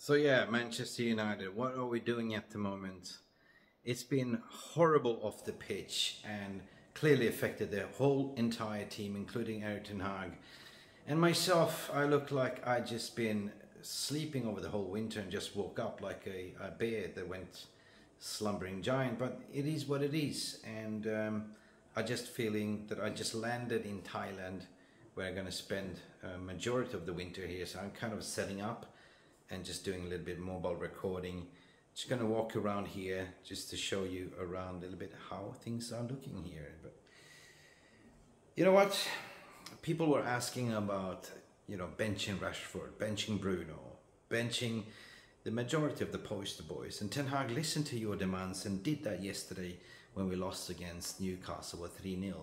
So yeah, Manchester United, what are we doing at the moment? It's been horrible off the pitch and clearly affected the whole entire team, including Eric Ten Hag. And myself, I look like I'd just been sleeping over the whole winter and just woke up like a bear that went slumbering giant. But it is what it is. And I just feeling that I just landed in Thailand, where I'm going to spend a majority of the winter here. So I'm kind of setting up and just doing a little bit of mobile recording. Just going to walk around here just to show you around a little bit how things are looking here. But you know what? People were asking about, benching Rashford, benching Bruno, benching the majority of the poster boys. And Ten Hag listened to your demands and did that yesterday when we lost against Newcastle with 3-0.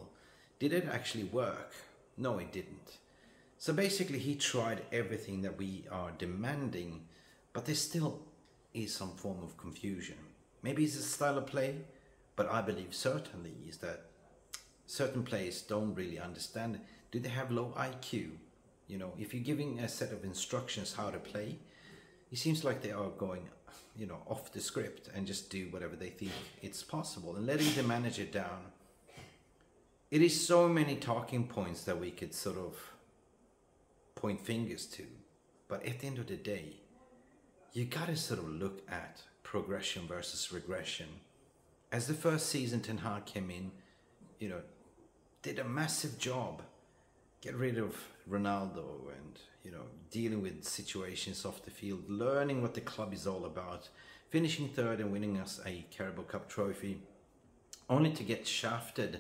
Did it actually work? No, it didn't. So basically he tried everything that we are demanding, but there still is some form of confusion. Maybe it's a style of play, but I believe certainly is that certain players don't really understand. Do they have low IQ? If you're giving a set of instructions how to play, it seems like they are going, off the script and just do whatever they think it's possible and letting the manager down. It is so many talking points that we could sort of point fingers to, but at the end of the day, you gotta sort of look at progression versus regression. As the first season Ten Hag came in, did a massive job, get rid of Ronaldo and dealing with situations off the field, learning what the club is all about, finishing third and winning us a Carabao Cup trophy, only to get shafted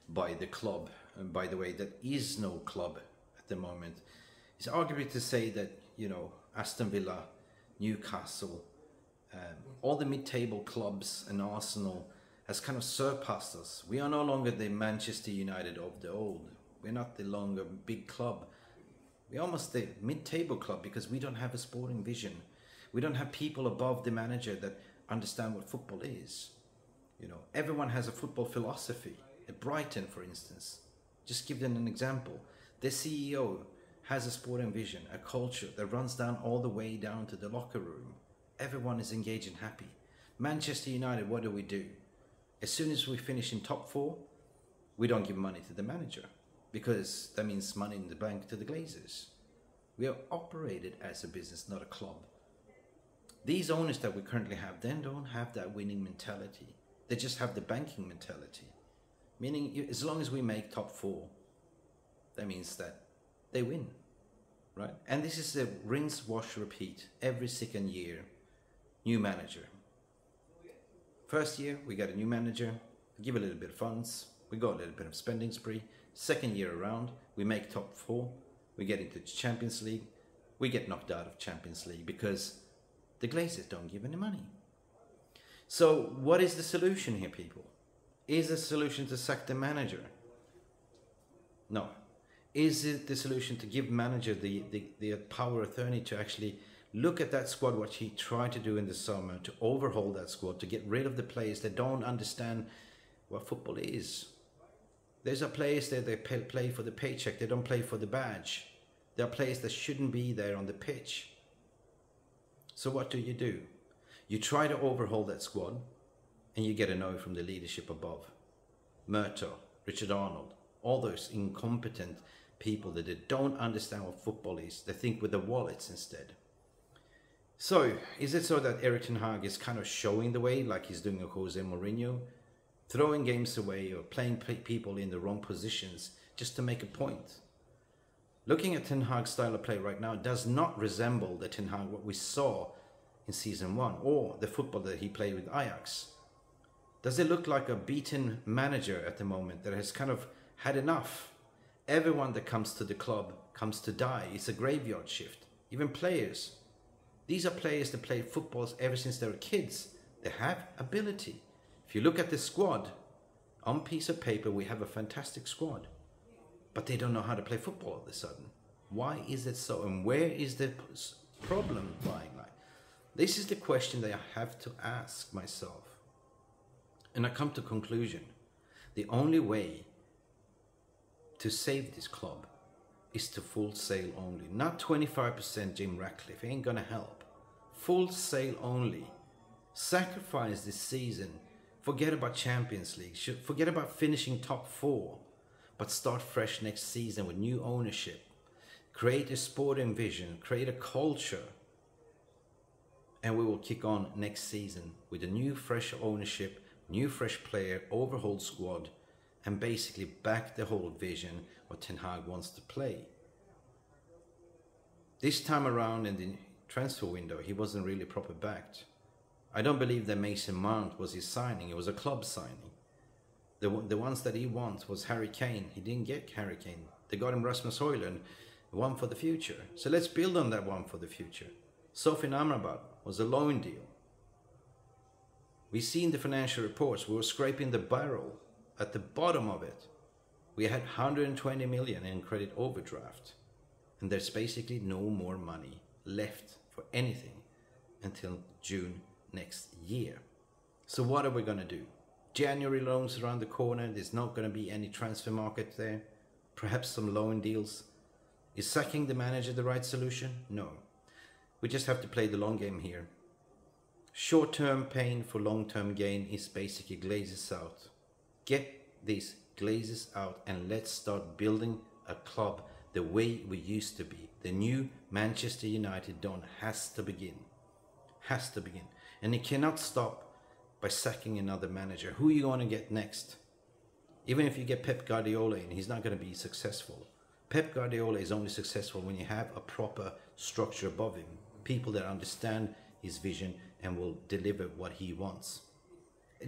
by the club. And by the way, that is no club at the moment. It's arguably to say that, Aston Villa, Newcastle, all the mid-table clubs and Arsenal has kind of surpassed us. We are no longer the Manchester United of the old. We're not the longer big club. We're almost the mid-table club because we don't have a sporting vision. We don't have people above the manager that understand what football is. Everyone has a football philosophy. At Brighton, for instance, just give them an example. The CEO has a sporting vision, a culture that runs down all the way down to the locker room. Everyone is engaged and happy. Manchester United, what do? As soon as we finish in top 4, we don't give money to the manager because that means money in the bank to the Glazers. We are operated as a business, not a club. These owners that we currently have then don't have that winning mentality. They just have the banking mentality. Meaning as long as we make top 4, that means that they win, right? And this is a rinse, wash, repeat every second year. New manager. First year, we got a new manager, give a little bit of funds, we got a little bit of spending spree. Second year around, we make top 4, we get into Champions League, we get knocked out of Champions League because the Glazers don't give any money. So what is the solution here, people? Is the solution to sack the manager? No. Is it the solution to give manager the power authority to actually look at that squad, what he tried to do in the summer, to overhaul that squad, to get rid of the players that don't understand what football is? There's players there that play for the paycheck, they don't play for the badge. There are players that shouldn't be there on the pitch. So what do? You try to overhaul that squad and you get a no from the leadership above. Murtaugh, Richard Arnold, all those incompetent people that don't understand what football is. They think with the wallets instead. So, is it so that Eric Ten Hag is kind of showing the way like he's doing a Jose Mourinho? Throwing games away or playing people in the wrong positions just to make a point? Looking at Ten Hag's style of play right now does not resemble the Ten Hag what we saw in season 1 or the football that he played with Ajax. Does it look like a beaten manager at the moment that has kind of had enough? Everyone that comes to the club comes to die. It's a graveyard shift. Even players. These are players that play football ever since they were kids. They have ability. If you look at the squad, on piece of paper we have a fantastic squad. But they don't know how to play football all of a sudden. Why is it so? And where is the problem lying like? This is the question that I have to ask myself. And I come to conclusion. The only way to save this club is to full sail only. Not 25% Jim Ratcliffe, ain't gonna help. full sail only. Sacrifice this season. Forget about Champions League. Forget about finishing top 4. But start fresh next season with new ownership. Create a sporting vision. Create a culture. And we will kick on next season with a new fresh ownership, new fresh player, overhauled squad, and basically back the whole vision what Ten Hag wants to play. This time around in the transfer window, he wasn't really proper backed. I don't believe that Mason Mount was his signing. It was a club signing. The ones that he wants was Harry Kane. He didn't get Harry Kane. They got him Rasmus Højlund, one for the future. So let's build on that one for the future. Sofyan Amrabat was a loan deal. We see in the financial reports we were scraping the barrel at the bottom of it. We had 120 million in credit overdraft. And there's basically no more money left for anything until June next year. So what are we going to do? January loans around the corner. There's not going to be any transfer market there. Perhaps some loan deals. Is sacking the manager the right solution? No. We just have to play the long game here. Short-term pain for long-term gain is basically GlazersOut. Get these Glazers out and let's start building a club the way we used to be. The new Manchester United dawn has to begin. Has to begin. And it cannot stop by sacking another manager. Who are you going to get next? Even if you get Pep Guardiola in, he's not going to be successful. Pep Guardiola is only successful when you have a proper structure above him. People that understand his vision and will deliver what he wants.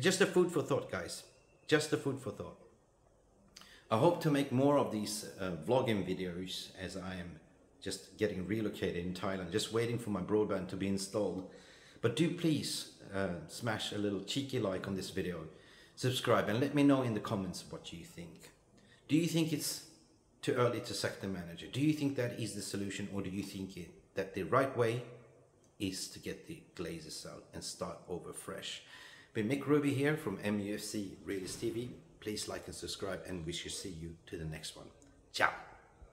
Just a food for thought, guys. Just a food for thought. I hope to make more of these vlogging videos as I am just getting relocated in Thailand, just waiting for my broadband to be installed. But do please smash a little cheeky like on this video, subscribe, and let me know in the comments what you think. Do you think it's too early to sack the manager? Do you think that is the solution, or do you think that the right way is to get the Glazers out and start over fresh? But Mick Ruby here from Mufc Realist TV. Please like and subscribe, and we shall see you to the next one. Ciao.